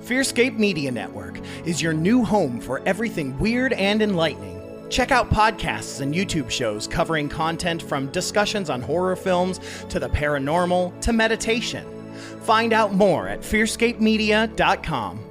Fearscape Media Network is your new home for everything weird and enlightening. Check out podcasts and YouTube shows covering content from discussions on horror films to the paranormal to meditation. Find out more at fearscapemedia.com.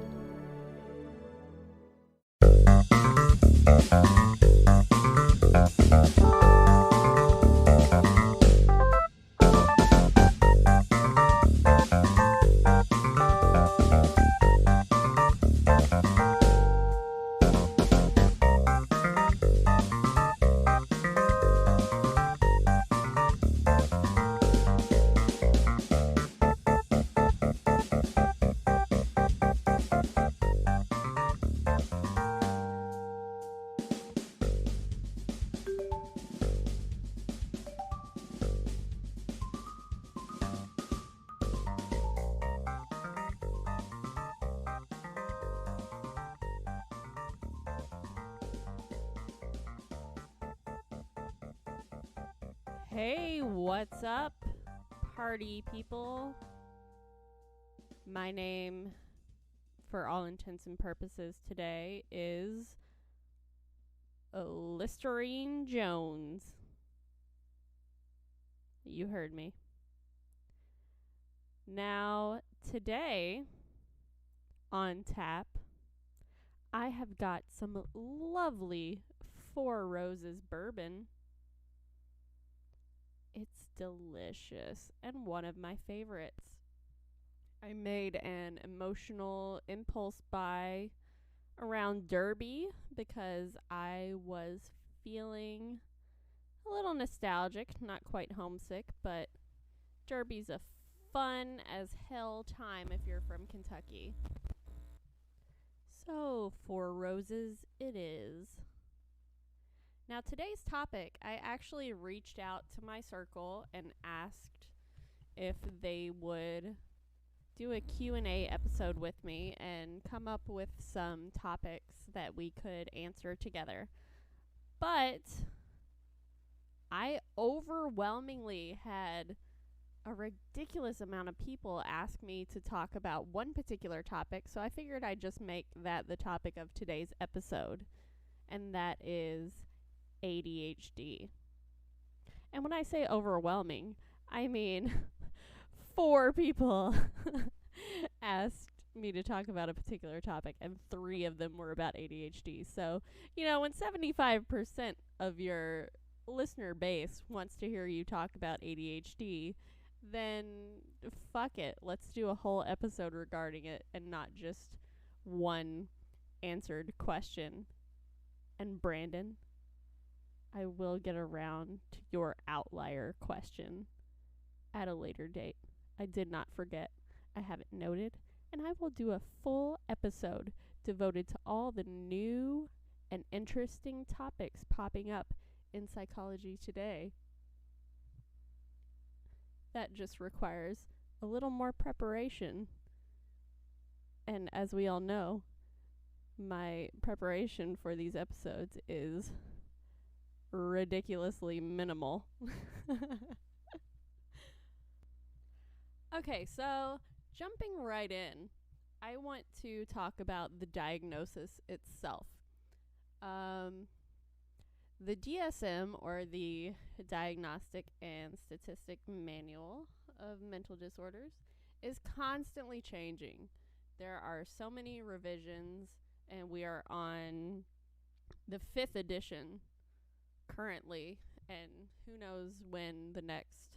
Hey, what's up, party people? My name, for all intents and purposes today, is Listerine Jones. You heard me. Now, today, on tap, I have got some lovely Four Roses bourbon. It's delicious and one of my favorites. I made an emotional impulse buy around Derby because I was feeling a little nostalgic, not quite homesick, but Derby's a fun as hell time if you're from Kentucky. So, Four Roses it is. Now, today's topic, I actually reached out to my circle and asked if they would do a Q&A episode with me and come up with some topics that we could answer together. But I overwhelmingly had a ridiculous amount of people ask me to talk about one particular topic, so I figured I'd just make that the topic of today's episode, and that is ADHD. And when I say overwhelming, I mean 4 people asked me to talk about a particular topic, and 3 of them were about ADHD. So, you know, when 75% of your listener base wants to hear you talk about ADHD, then fuck it. Let's do a whole episode regarding it and not just one answered question. And Brandon, I will get around to your outlier question at a later date. I did not forget. I have it noted, and I will do a full episode devoted to all the new and interesting topics popping up in psychology today. That just requires a little more preparation. And as we all know, my preparation for these episodes is ridiculously minimal. Okay, so jumping right in, I want to talk about the diagnosis itself. The DSM, or the Diagnostic and Statistic Manual of Mental Disorders, is constantly changing. There are so many revisions, and we are on the 5th edition currently, and who knows when the next,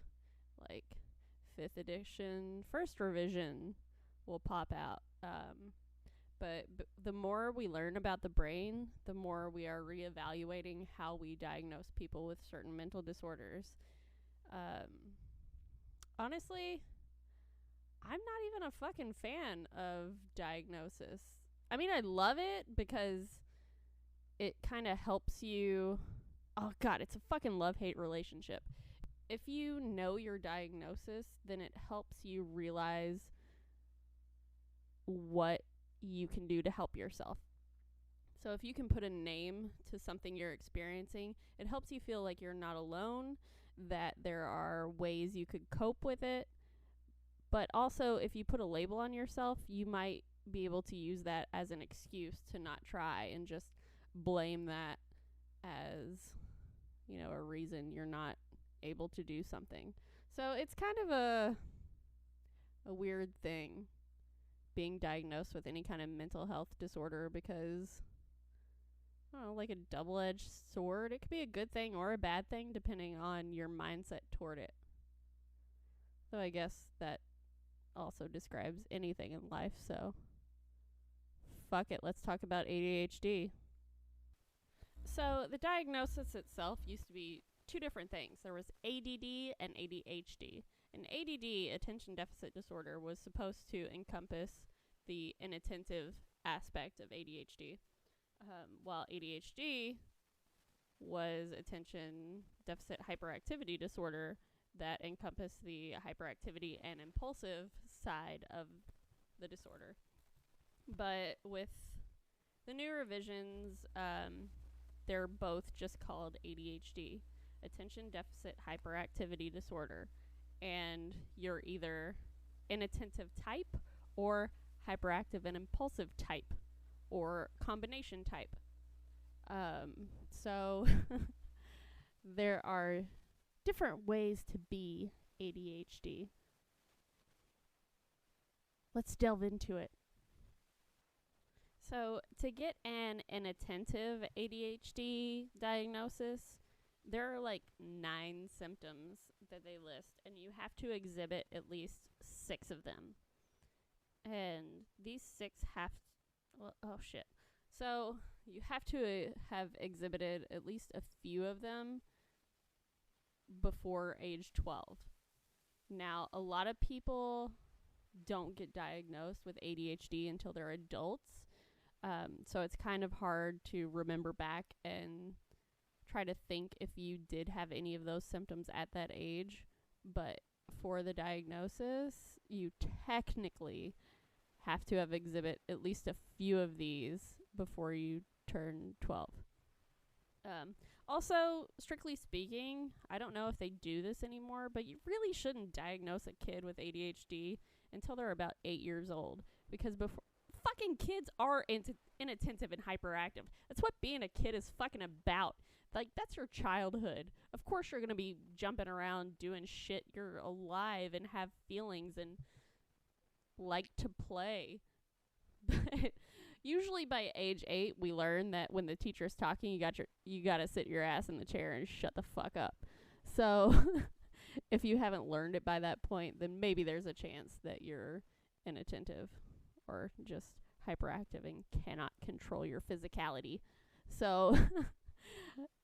5th edition, first revision will pop out. But the more we learn about the brain, the more we are reevaluating how we diagnose people with certain mental disorders. Honestly, I'm not even a fucking fan of diagnosis. I mean, I love it because it kind of helps you. Oh, God, it's a fucking love-hate relationship. If you know your diagnosis, then it helps you realize what you can do to help yourself. So if you can put a name to something you're experiencing, it helps you feel like you're not alone, that there are ways you could cope with it. But also, if you put a label on yourself, you might be able to use that as an excuse to not try and just blame that as, a reason you're not able to do something. So it's kind of a weird thing being diagnosed with any kind of mental health disorder, because like a double-edged sword. It could be a good thing or a bad thing depending on your mindset toward it. So I guess that also describes anything in life, so fuck it, let's talk about ADHD. So the diagnosis itself used to be two different things. There was ADD and ADHD. And ADD, attention deficit disorder, was supposed to encompass the inattentive aspect of ADHD, while ADHD was attention deficit hyperactivity disorder that encompassed the hyperactivity and impulsive side of the disorder. But with the new revisions, they're both just called ADHD, attention deficit hyperactivity disorder, and you're either inattentive type or hyperactive and impulsive type or combination type. So there are different ways to be ADHD. Let's delve into it. So to get an inattentive ADHD diagnosis, there are like 9 symptoms that they list, and you have to exhibit at least 6 of them. And these 6 have So you have to have exhibited at least a few of them before age 12. Now, a lot of people don't get diagnosed with ADHD until they're adults. So it's kind of hard to remember back and try to think if you did have any of those symptoms at that age. But for the diagnosis, you technically have to have exhibit at least a few of these before you turn 12. Also, strictly speaking, I don't know if they do this anymore, but you really shouldn't diagnose a kid with ADHD until they're about 8 years old, because before fucking kids are inattentive and hyperactive. That's what being a kid is fucking about. Like, that's your childhood. Of course you're going to be jumping around doing shit. You're alive and have feelings and like to play. But usually by age 8, we learn that when the teacher's talking, you got to sit your ass in the chair and shut the fuck up. So if you haven't learned it by that point, then maybe there's a chance that you're inattentive or just hyperactive and cannot control your physicality. So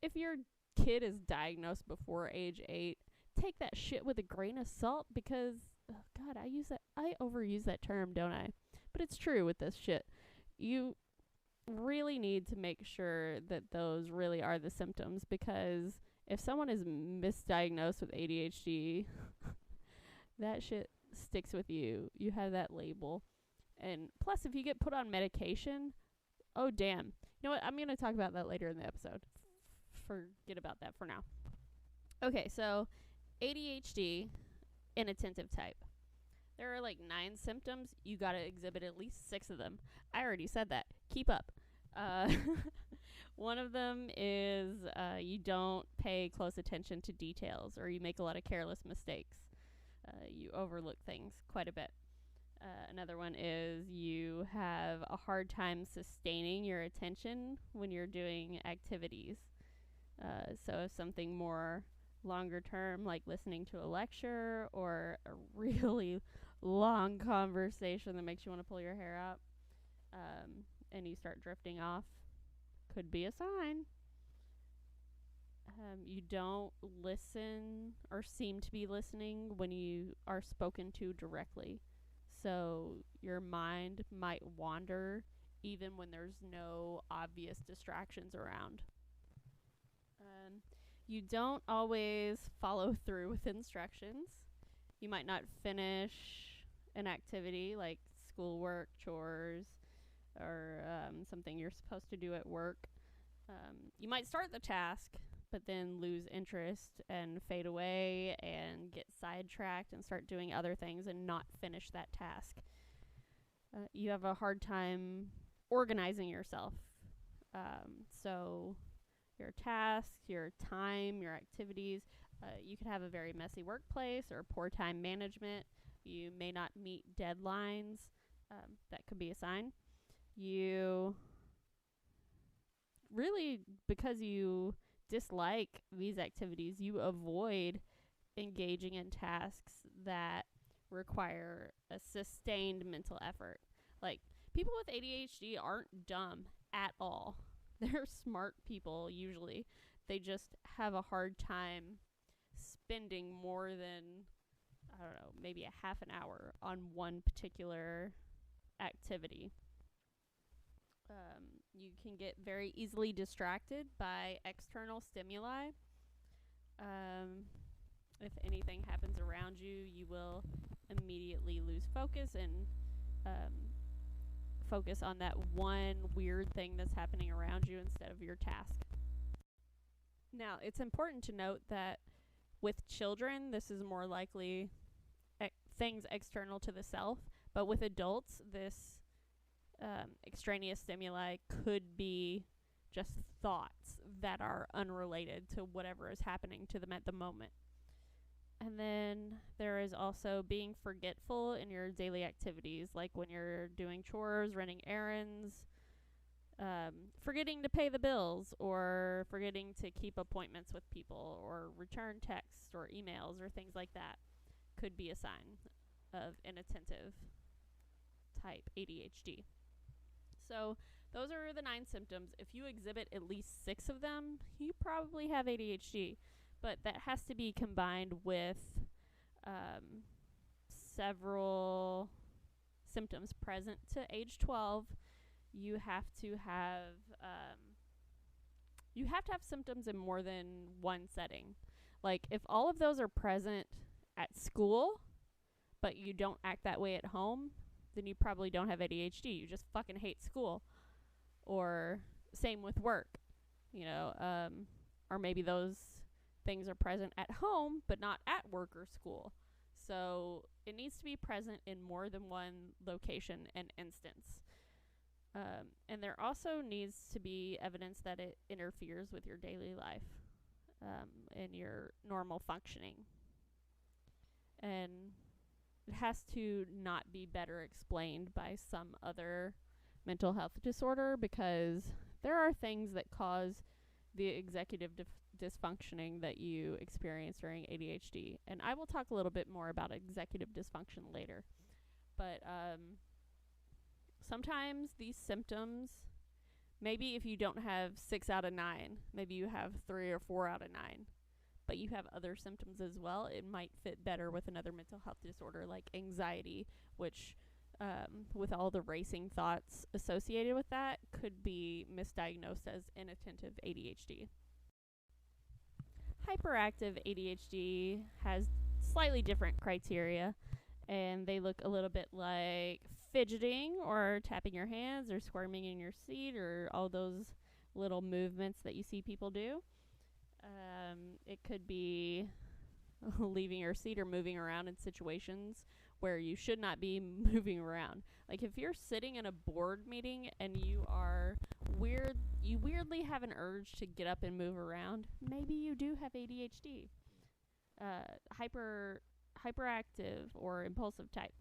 if your kid is diagnosed before age 8, take that shit with a grain of salt, because God, I overuse that term, don't I? But it's true with this shit. You really need to make sure that those really are the symptoms, because if someone is misdiagnosed with ADHD, that shit sticks with you. You have that label. And plus, if you get put on medication, oh damn. You know what? I'm going to talk about that later in the episode. Forget about that for now. Okay, so ADHD, inattentive type. There are like 9 symptoms. You got to exhibit at least 6 of them. I already said that. Keep up. One of them is you don't pay close attention to details, or you make a lot of careless mistakes. You overlook things quite a bit. Another one is you have a hard time sustaining your attention when you're doing activities. So if something more longer term, like listening to a lecture or a really long conversation that makes you want to pull your hair out, and you start drifting off, could be a sign. You don't listen or seem to be listening when you are spoken to directly. So your mind might wander even when there's no obvious distractions around. You don't always follow through with instructions. You might not finish an activity like schoolwork, chores, or something you're supposed to do at work. You might start the task, but then lose interest and fade away and get sidetracked and start doing other things and not finish that task. You have a hard time organizing yourself. So your tasks, your time, your activities. You could have a very messy workplace or poor time management. You may not meet deadlines. That could be a sign. You really, because you dislike these activities, you avoid engaging in tasks that require a sustained mental effort. Like, people with ADHD aren't dumb at all. They're smart people usually. They just have a hard time spending more than, I don't know, maybe a half an hour on one particular activity. You can get very easily distracted by external stimuli. If anything happens around you, you will immediately lose focus and focus on that one weird thing that's happening around you instead of your task. Now, it's important to note that with children, this is more likely things external to the self, but with adults, this extraneous stimuli could be just thoughts that are unrelated to whatever is happening to them at the moment. And then there is also being forgetful in your daily activities, like when you're doing chores, running errands, forgetting to pay the bills, or forgetting to keep appointments with people, or return texts or emails or things like that could be a sign of inattentive type ADHD. So those are the 9 symptoms. If you exhibit at least 6 of them, you probably have ADHD. But that has to be combined with several symptoms present to age 12. You have to have symptoms in more than one setting. Like, if all of those are present at school, but you don't act that way at home, then you probably don't have ADHD. You just fucking hate school. Or same with work, or maybe those things are present at home, but not at work or school. So it needs to be present in more than one location and instance. And there also needs to be evidence that it interferes with your daily life and your normal functioning. And it has to not be better explained by some other mental health disorder, because there are things that cause the executive dysfunctioning that you experience during ADHD. And I will talk a little bit more about executive dysfunction later. But sometimes these symptoms, maybe if you don't have 6 out of 9, maybe you have 3 or 4 out of 9, but you have other symptoms as well, it might fit better with another mental health disorder like anxiety, which with all the racing thoughts associated with that, could be misdiagnosed as inattentive ADHD. Hyperactive ADHD has slightly different criteria, and they look a little bit like fidgeting or tapping your hands or squirming in your seat or all those little movements that you see people do. It could be leaving your seat or moving around in situations where you should not be moving around. Like, if you're sitting in a board meeting and you weirdly have an urge to get up and move around, maybe you do have ADHD. Hyperactive or impulsive type.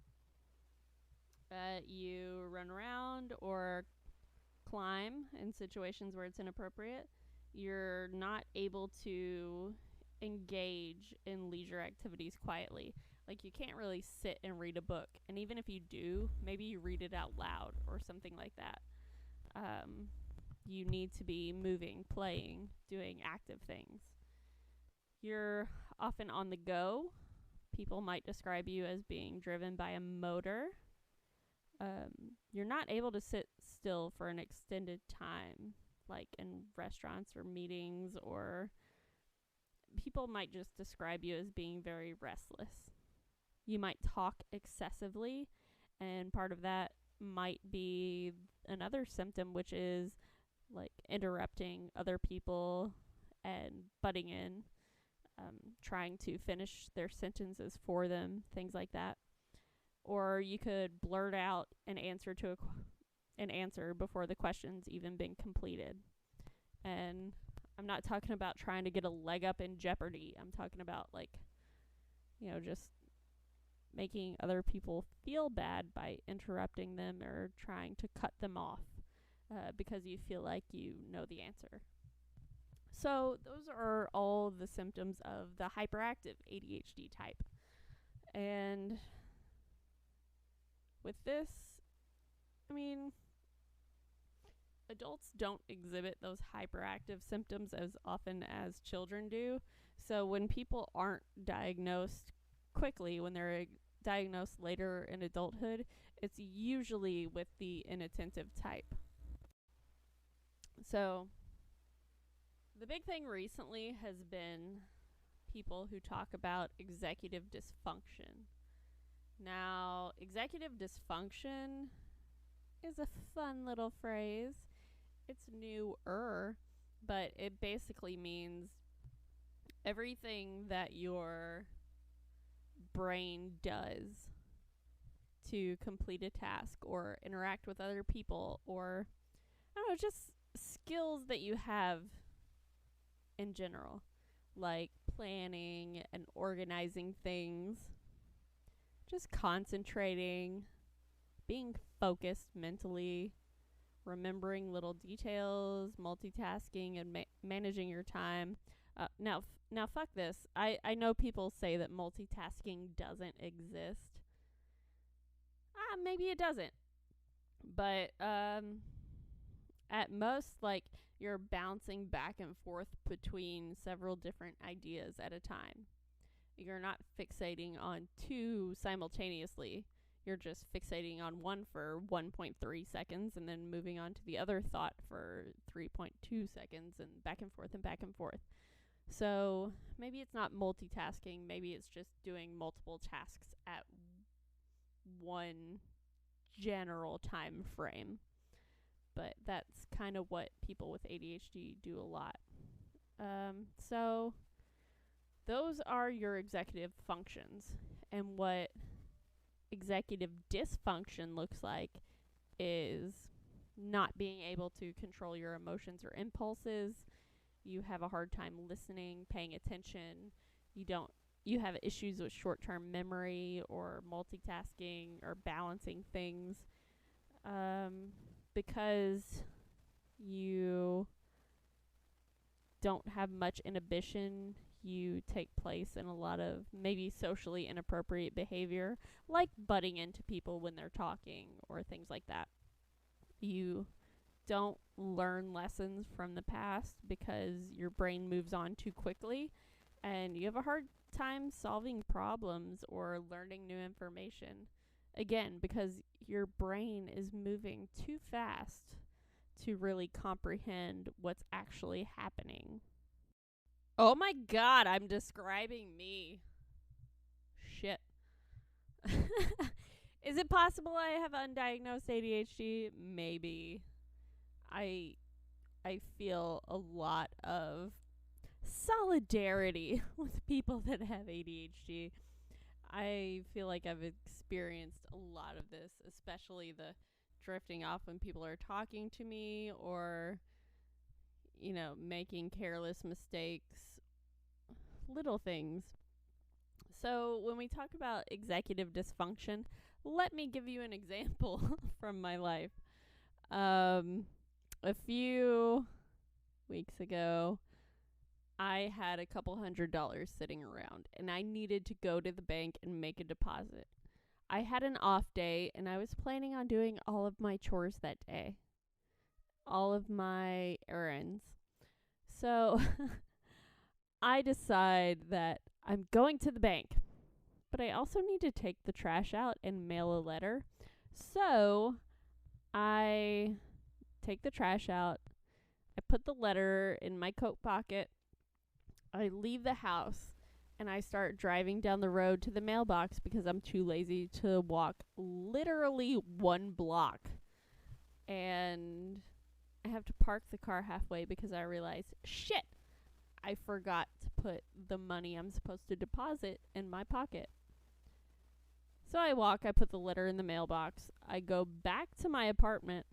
You run around or climb in situations where it's inappropriate. You're not able to engage in leisure activities quietly. Like, you can't really sit and read a book. And even if you do, maybe you read it out loud or something like that. You need to be moving, playing, doing active things. You're often on the go. People might describe you as being driven by a motor. You're not able to sit still for an extended time, like in restaurants or meetings, or people might just describe you as being very restless. You might talk excessively, and part of that might be another symptom, which is like interrupting other people and butting in, trying to finish their sentences for them, things like that. or you could blurt out an answer to an answer before the question's even been completed. And I'm not talking about trying to get a leg up in Jeopardy. I'm talking about, like, just making other people feel bad by interrupting them or trying to cut them off because you feel like you know the answer. So those are all the symptoms of the hyperactive ADHD type. And with this, adults don't exhibit those hyperactive symptoms as often as children do. So when people aren't diagnosed quickly, when they're diagnosed later in adulthood, it's usually with the inattentive type. So the big thing recently has been people who talk about executive dysfunction. Now, executive dysfunction is a fun little phrase. It's newer, but it basically means everything that your brain does to complete a task or interact with other people, or just skills that you have in general, like planning and organizing things, just concentrating, being focused mentally, remembering little details, multitasking, and managing your time. Now, fuck this. I know people say that multitasking doesn't exist. Maybe it doesn't. But at most, like, you're bouncing back and forth between several different ideas at a time. You're not fixating on two simultaneously. You're just fixating on one for 1.3 seconds and then moving on to the other thought for 3.2 seconds, and back and forth and back and forth. So maybe it's not multitasking. Maybe it's just doing multiple tasks at one general time frame. But that's kind of what people with ADHD do a lot. So those are your executive functions. And what executive dysfunction looks like is not being able to control your emotions or impulses. You have a hard time listening, paying attention. You have issues with short-term memory or multitasking or balancing things. Because you don't have much inhibition, you take place in a lot of maybe socially inappropriate behavior, like butting into people when they're talking or things like that. You don't learn lessons from the past because your brain moves on too quickly, and you have a hard time solving problems or learning new information. Again, because your brain is moving too fast to really comprehend what's actually happening. Oh my god, I'm describing me. Shit. Is it possible I have undiagnosed ADHD? Maybe. I feel a lot of solidarity with people that have ADHD. I feel like I've experienced a lot of this, especially the drifting off when people are talking to me, or, making careless mistakes, little things. So when we talk about executive dysfunction, let me give you an example from my life. A few weeks ago, I had a couple $100 sitting around, and I needed to go to the bank and make a deposit. I had an off day, and I was planning on doing all of my chores that day, all of my errands. So I decide that I'm going to the bank, but I also need to take the trash out and mail a letter. So I take the trash out. I put the letter in my coat pocket. I leave the house, and I start driving down the road to the mailbox because I'm too lazy to walk literally 1 block. And I have to park the car halfway because I realized, shit, I forgot to put the money I'm supposed to deposit in my pocket. So I walk, I put the letter in the mailbox. I go back to my apartment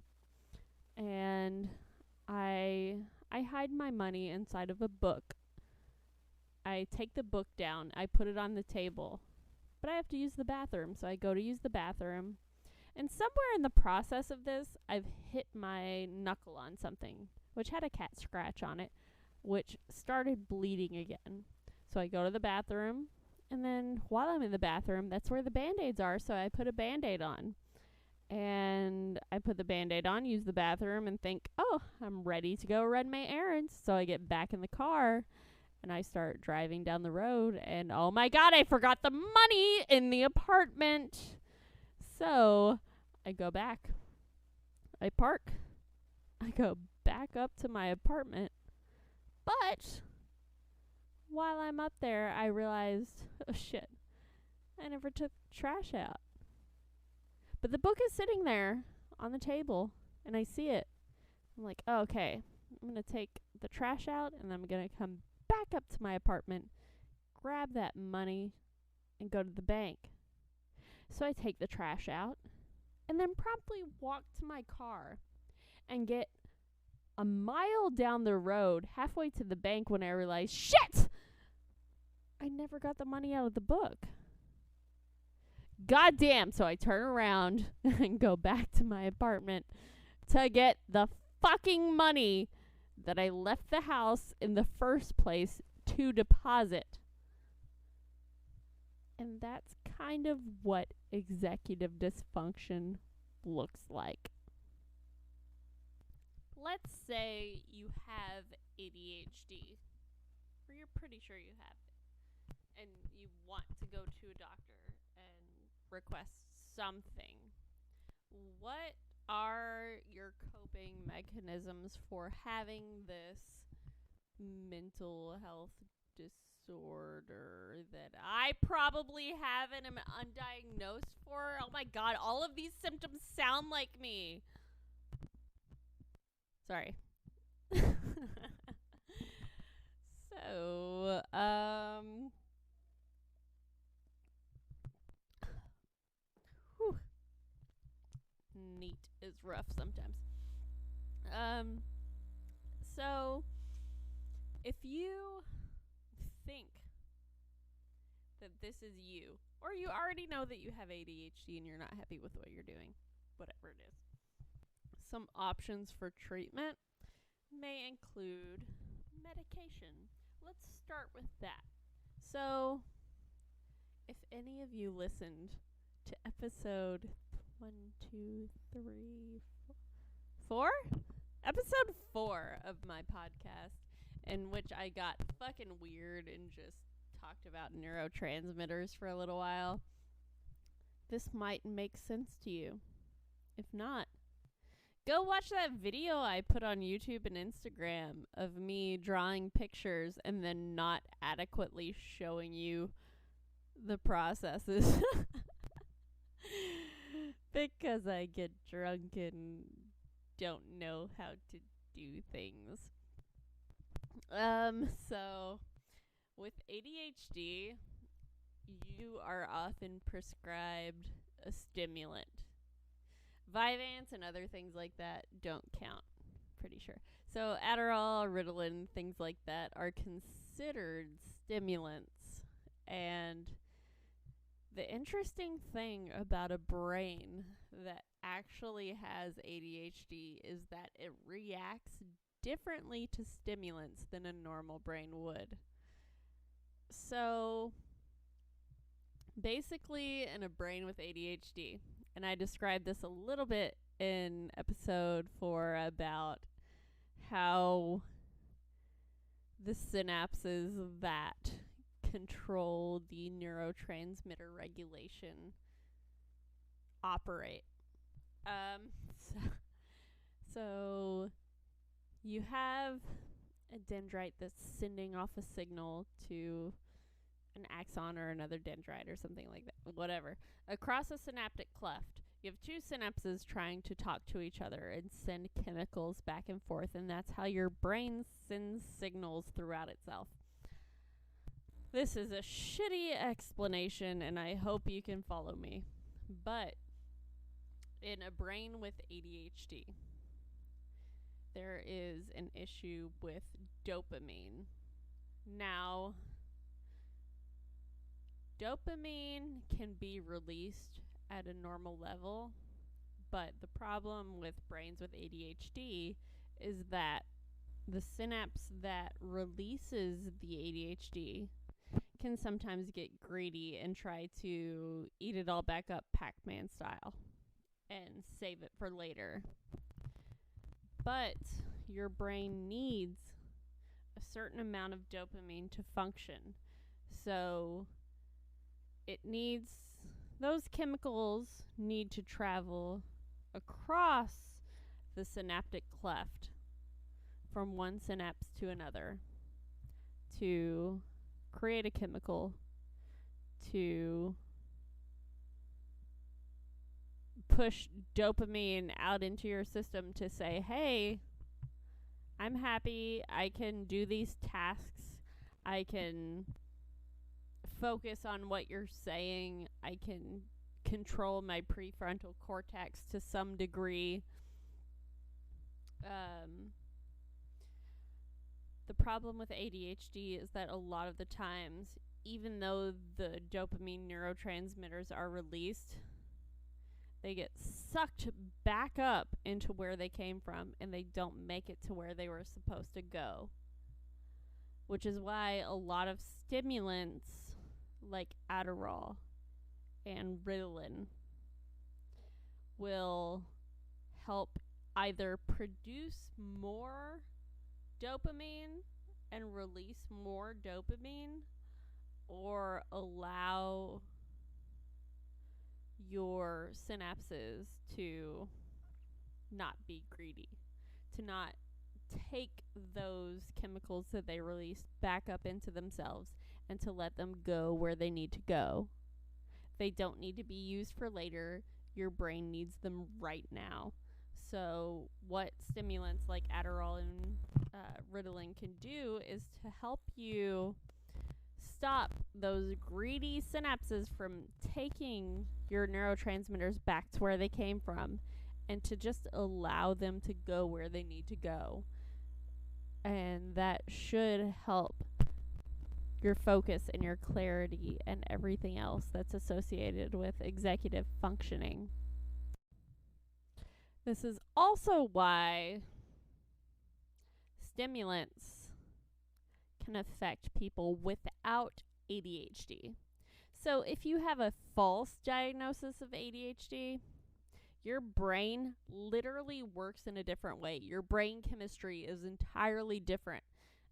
and I hide my money inside of a book. I take the book down, I put it on the table. But I have to use the bathroom, so I go to use the bathroom. And somewhere in the process of this, I've hit my knuckle on something, which had a cat scratch on it, which started bleeding again. So I go to the bathroom, and then while I'm in the bathroom, that's where the Band-Aids are, so I put a Band-Aid on. And I put the Band-Aid on, use the bathroom, and think, oh, I'm ready to go run my errands. So I get back in the car, and I start driving down the road, and oh my God, I forgot the money in the apartment. So I go back. I park. I go back up to my apartment. But while I'm up there, I realized, oh shit, I never took the trash out. But the book is sitting there on the table, and I see it. I'm like, oh, okay, I'm going to take the trash out, and I'm going to come back up to my apartment, grab that money, and go to the bank. So I take the trash out, and then promptly walk to my car and get a mile down the road, halfway to the bank, when I realize, shit! I never got the money out of the book. Goddamn! So I turn around and go back to my apartment to get the fucking money that I left the house in the first place to deposit. And that's kind of what executive dysfunction looks like. Let's say you have ADHD, or you're pretty sure you have it, and you want to go to a doctor and request something. What are your coping mechanisms for having this mental health disorder that I probably have and am undiagnosed for? Oh my God, all of these symptoms sound like me. Sorry. So, whew. Neat is rough sometimes. So if you think that this is you, or you already know that you have ADHD and you're not happy with what you're doing, whatever it is, some options for treatment may include medication. Let's start with that. So, if any of you listened to episode 4? Episode 4 of my podcast, in which I got fucking weird and just talked about neurotransmitters for a little while, this might make sense to you. If not, go watch that video I put on YouTube and Instagram of me drawing pictures and then not adequately showing you the processes. Because I get drunk and don't know how to do things. So with ADHD, you are often prescribed a stimulant. Vyvanse and other things like that don't count, pretty sure. So Adderall, Ritalin, things like that are considered stimulants. And the interesting thing about a brain that actually has ADHD is that it reacts differently to stimulants than a normal brain would. So basically, in a brain with ADHD, and I described this a little bit in episode 4 about how the synapses that control the neurotransmitter regulation operate. So you have a dendrite that's sending off a signal to an axon or another dendrite or something like that, whatever. Across a synaptic cleft, you have two synapses trying to talk to each other and send chemicals back and forth, and that's how your brain sends signals throughout itself. This is a shitty explanation, and I hope you can follow me. But in a brain with ADHD, there is an issue with dopamine. Now, dopamine can be released at a normal level, but the problem with brains with ADHD is that the synapse that releases the ADHD can sometimes get greedy and try to eat it all back up Pac-Man style and save it for later. But your brain needs a certain amount of dopamine to function. So those chemicals need to travel across the synaptic cleft from one synapse to another to create a chemical to push dopamine out into your system to say, hey, I'm happy, I can do these tasks, I can focus on what you're saying, I can control my prefrontal cortex to some degree. The problem with ADHD is that a lot of the times, even though the dopamine neurotransmitters are released, they get sucked back up into where they came from, and they don't make it to where they were supposed to go. Which is why a lot of stimulants like Adderall and Ritalin will help either produce more dopamine and release more dopamine, or allow your synapses to not be greedy, to not take those chemicals that they release back up into themselves, and to let them go where they need to go. They don't need to be used for later. Your brain needs them right now. So what stimulants like Adderall and Ritalin can do is to help you stop those greedy synapses from taking your neurotransmitters back to where they came from, and to just allow them to go where they need to go. And that should help your focus and your clarity and everything else that's associated with executive functioning. This is also why stimulants can affect people without ADHD. So if you have a false diagnosis of ADHD, your brain literally works in a different way. Your brain chemistry is entirely different.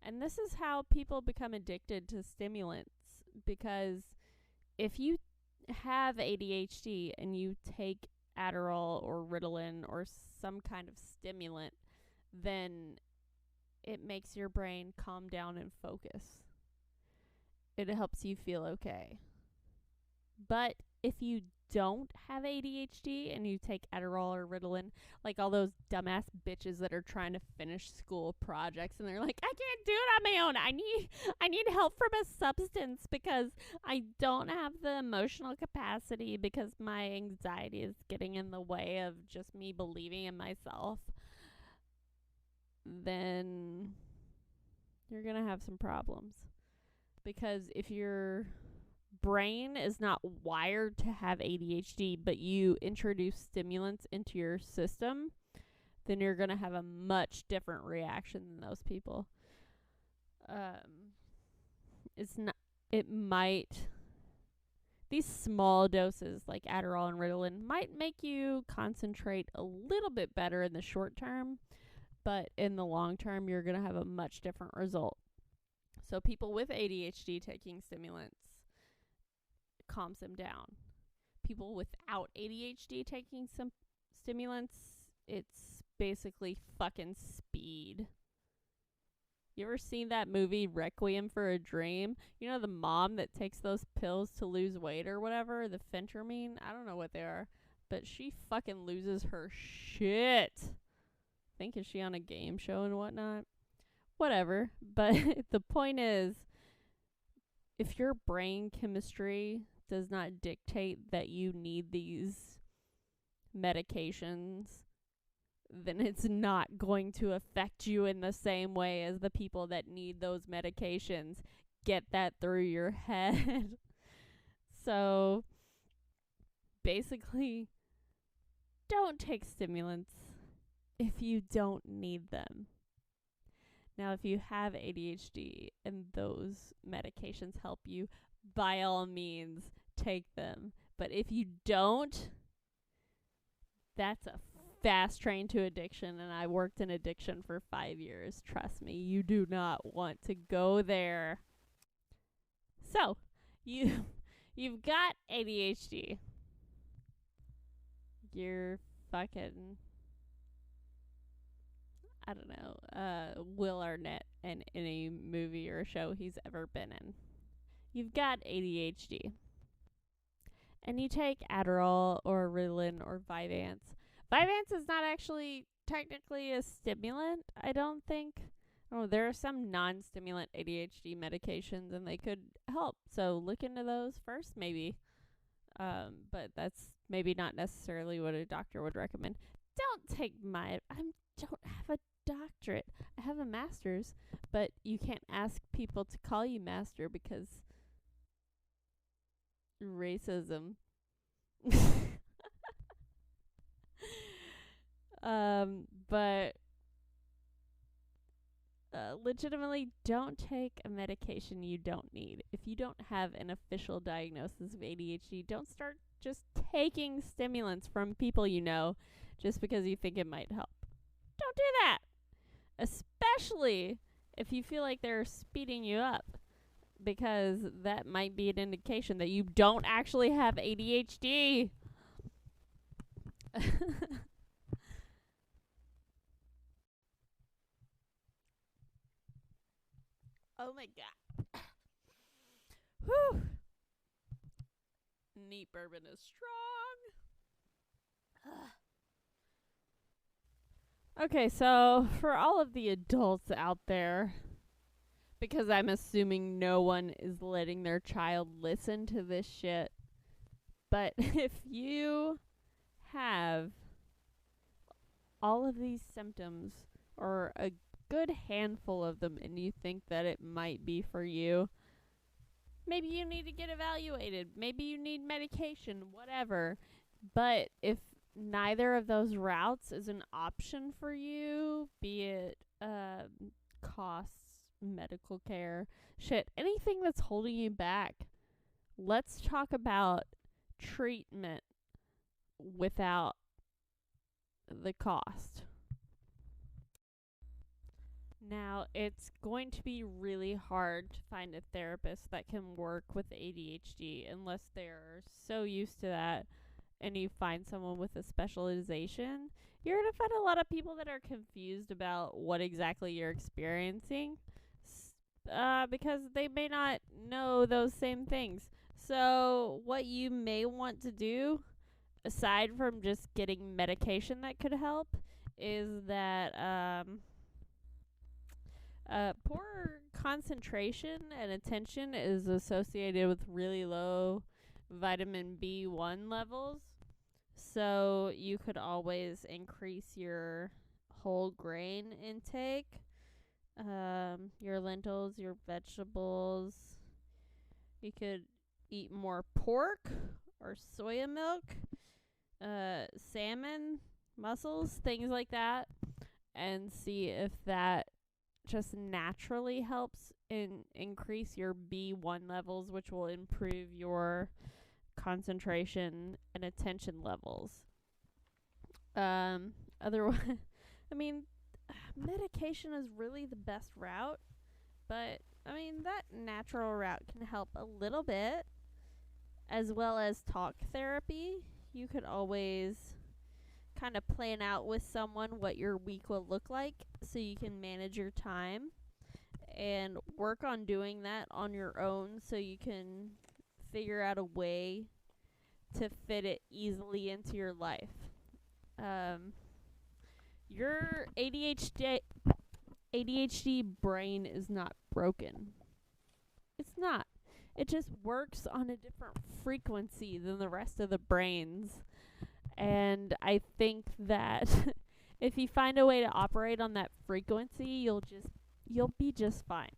And this is how people become addicted to stimulants, because if you have ADHD and you take Adderall or Ritalin or some kind of stimulant, then it makes your brain calm down and focus. It helps you feel okay. But if you don't have ADHD and you take Adderall or Ritalin, like all those dumbass bitches that are trying to finish school projects and they're like, I can't do it on my own. I need help from a substance because I don't have the emotional capacity, because my anxiety is getting in the way of just me believing in myself. Then you're going to have some problems. Because if your brain is not wired to have ADHD, but you introduce stimulants into your system, then you're going to have a much different reaction than those people. These small doses like Adderall and Ritalin might make you concentrate a little bit better in the short term, but in the long term, you're going to have a much different result. So people with ADHD taking stimulants calms them down. People without ADHD taking some stimulants, it's basically fucking speed. You ever seen that movie Requiem for a Dream? You know the mom that takes those pills to lose weight or whatever, the phentermine? I don't know what they are, but she fucking loses her shit. I think, is she on a game show and whatnot? Whatever. But the point is, if your brain chemistry does not dictate that you need these medications, then it's not going to affect you in the same way as the people that need those medications. Get that through your head. So basically, don't take stimulants if you don't need them. Now, if you have ADHD and those medications help you, by all means, take them. But if you don't, that's a fast train to addiction, and I worked in addiction for 5 years. Trust me, you do not want to go there. So, you've got ADHD. You're fucking, I don't know, Will Arnett in any movie or show he's ever been in. You've got ADHD. And you take Adderall or Ritalin or Vyvanse. Vyvanse is not actually technically a stimulant, I don't think. Oh, there are some non-stimulant ADHD medications, and they could help. So look into those first, maybe. But that's maybe not necessarily what a doctor would recommend. Don't take I don't have a doctorate. I have a master's, but you can't ask people to call you master because racism. But legitimately, don't take a medication you don't need. If you don't have an official diagnosis of ADHD, don't start just taking stimulants from people you know just because you think it might help. Don't do that. Especially if you feel like they're speeding you up, because that might be an indication that you don't actually have ADHD. Oh my god. Whew. Neat bourbon is strong. Okay, so for all of the adults out there, because I'm assuming no one is letting their child listen to this shit, but if you have all of these symptoms, or a good handful of them, and you think that it might be for you, maybe you need to get evaluated. Maybe you need medication, whatever. But if neither of those routes is an option for you, be it costs, medical care, shit, anything that's holding you back, let's talk about treatment without the cost. Now, it's going to be really hard to find a therapist that can work with ADHD unless they're so used to that and you find someone with a specialization. You're going to find a lot of people that are confused about what exactly you're experiencing because they may not know those same things. So, what you may want to do, aside from just getting medication that could help, is that poor concentration and attention is associated with really low vitamin B1 levels. So you could always increase your whole grain intake, your lentils, your vegetables. You could eat more pork or soya milk, salmon, mussels, things like that, and see if that just naturally helps increase your B1 levels, which will improve your concentration and attention levels. Otherwise, I mean, medication is really the best route, but I mean, that natural route can help a little bit, as well as talk therapy. You could always kind of plan out with someone what your week will look like so you can manage your time and work on doing that on your own so you can figure out a way to fit it easily into your life. Your ADHD brain is not broken. It's not. It just works on a different frequency than the rest of the brains. And I think that if you find a way to operate on that frequency, you'll be just fine.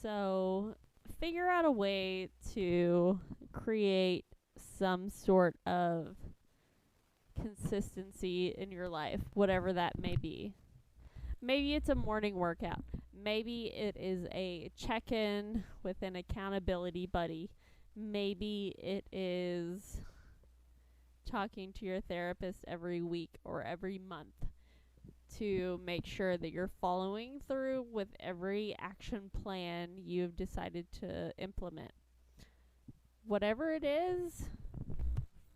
So figure out a way to create some sort of consistency in your life, whatever that may be. Maybe it's a morning workout. Maybe it is a check-in with an accountability buddy. Maybe it is talking to your therapist every week or every month to make sure that you're following through with every action plan you've decided to implement. Whatever it is,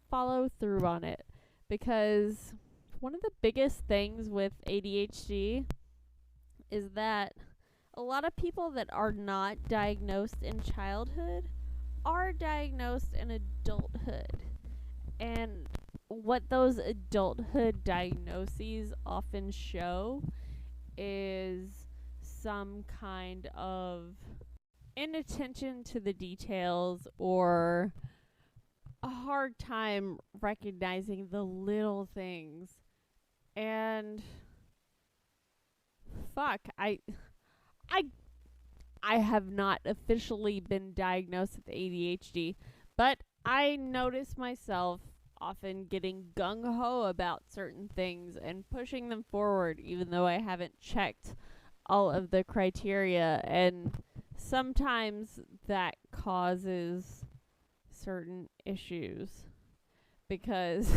follow through on it. Because one of the biggest things with ADHD is that a lot of people that are not diagnosed in childhood are diagnosed in adulthood. And what those adulthood diagnoses often show is some kind of inattention to the details or a hard time recognizing the little things. And fuck, I have not officially been diagnosed with ADHD, but I notice myself often getting gung-ho about certain things and pushing them forward even though I haven't checked all of the criteria, and sometimes that causes certain issues because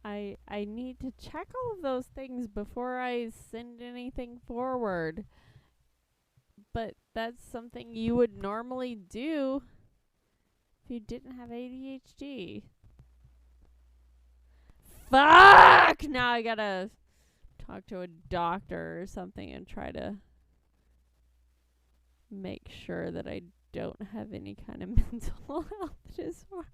I need to check all of those things before I send anything forward. But that's something you would normally do if you didn't have ADHD. Fuck! Now I gotta talk to a doctor or something and try to make sure that I don't have any kind of mental health disorder.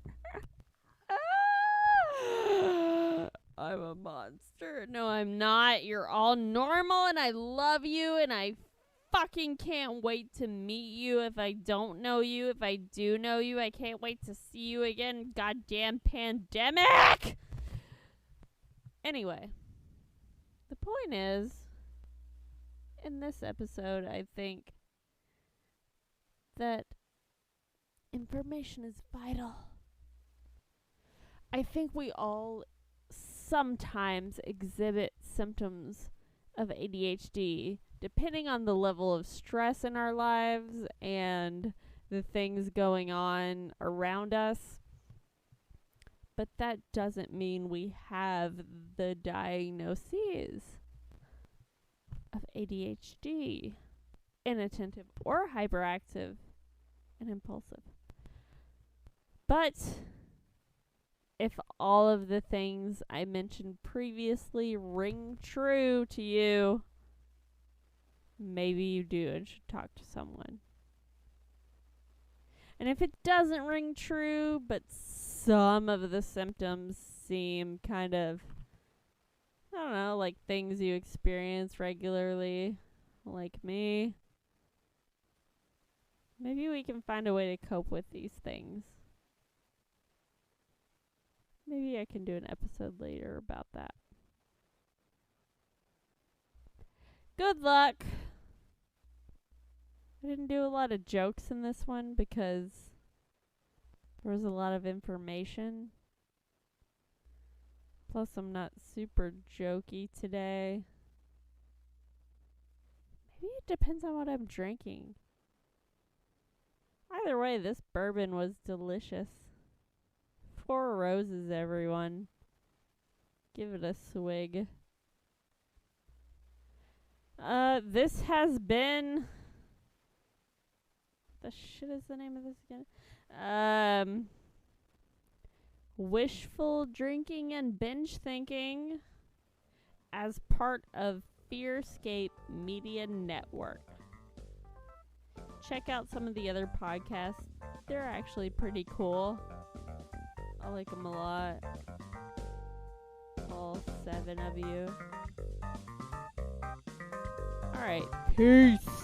I'm a monster. No, I'm not. You're all normal and I love you and I fucking can't wait to meet you. If I don't know you, if I do know you, I can't wait to see you again. Goddamn pandemic! Anyway, the point is, in this episode, I think that information is vital. I think we all sometimes exhibit symptoms of ADHD, depending on the level of stress in our lives and the things going on around us. But that doesn't mean we have the diagnoses of ADHD, inattentive or hyperactive and impulsive. But if all of the things I mentioned previously ring true to you, maybe you do and should talk to someone. And if it doesn't ring true, but some of the symptoms seem kind of, I don't know, like things you experience regularly, like me, maybe we can find a way to cope with these things. Maybe I can do an episode later about that. Good luck! I didn't do a lot of jokes in this one because there was a lot of information. Plus, I'm not super jokey today. Maybe it depends on what I'm drinking. Either way, this bourbon was delicious. 4 Roses, everyone. Give it a swig. This has been... the shit is the name of this again? Wishful drinking and binge thinking as part of Fearscape Media Network. Check out some of the other podcasts. They're actually pretty cool. I like them a lot. All 7 of you. Alright, peace!